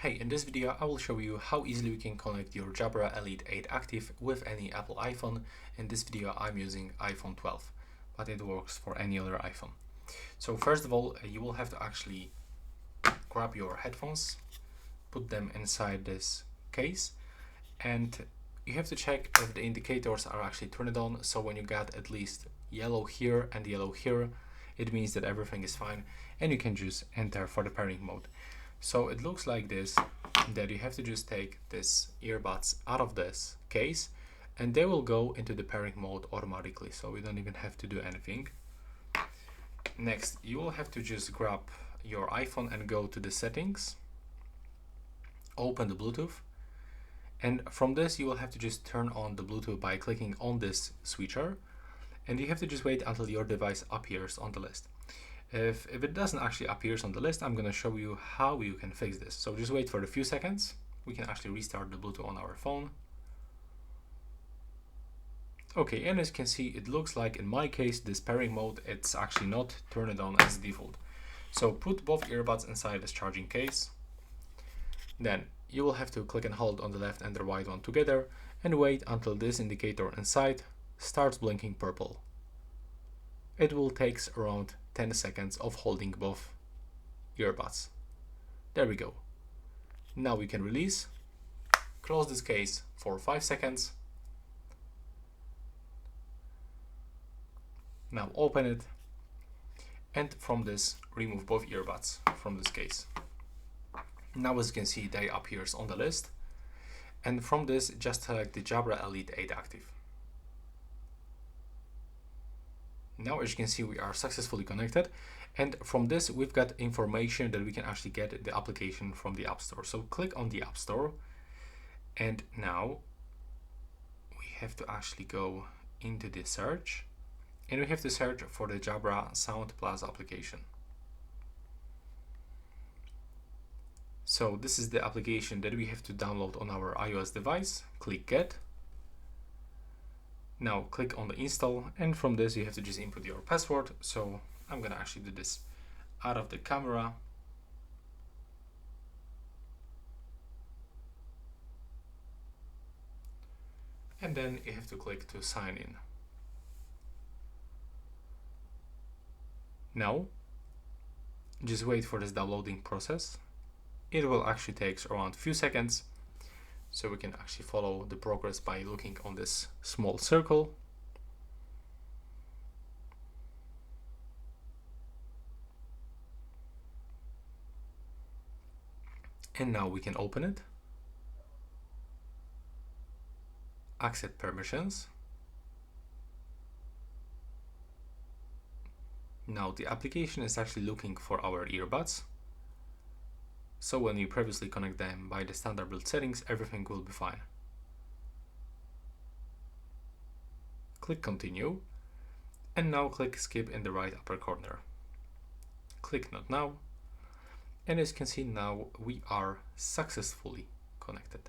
Hey, in this video I will show you how easily we can connect your Jabra Elite 8 Active with any Apple iPhone. In this video I'm using iPhone 12, but it works for any other iPhone. So first of all, you will have to actually grab your headphones, put them inside this case, and you have to check if the indicators are actually turned on. So when you got at least yellow here and yellow here, it means that everything is fine and you can just enter for the pairing mode. So it looks like this, that you have to just take this earbuds out of this case and they will go into the pairing mode automatically, so we don't even have to do anything. Next, you will have to just grab your iPhone and go to the settings, open the Bluetooth, and from this you will have to just turn on the Bluetooth by clicking on this switcher, and you have to just wait until your device appears on the list. If it doesn't actually appear on the list, I'm going to show you how you can fix this. So just wait for a few seconds. We can actually restart the Bluetooth on our phone. Okay, and as you can see, it looks like in my case, this pairing mode, it's actually not turned on as default. So put both earbuds inside this charging case. Then you will have to click and hold on the left and the right one together and wait until this indicator inside starts blinking purple. It will take around 10 seconds of holding both earbuds. There we go. Now we can release, close this case for 5 seconds. Now open it, and from this remove both earbuds from this case. Now as you can see, they appears on the list, and from this just select the Jabra Elite 8 Active. Now as you can see, we are successfully connected, and from this we've got information that we can actually get the application from the App Store. So click on the App Store, and now we have to actually go into the search, and we have to search for the Jabra Sound Plus application. So this is the application that we have to download on our iOS device. Click Get. Now click on the install, and from this you have to just input your password. So I'm gonna actually do this out of the camera. And then you have to click to sign in. Now just wait for this downloading process. It will actually take around a few seconds. So we can actually follow the progress by looking on this small circle. And now we can open it. Accept permissions. Now the application is actually looking for our earbuds. So when you previously connect them by the standard build settings, everything will be fine. Click continue, and now click skip in the right upper corner. Click not now, and as you can see, now we are successfully connected.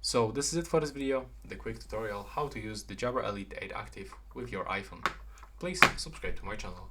So this is it for this video, the quick tutorial how to use the Jabra Elite 8 Active with your iPhone. Please subscribe to my channel.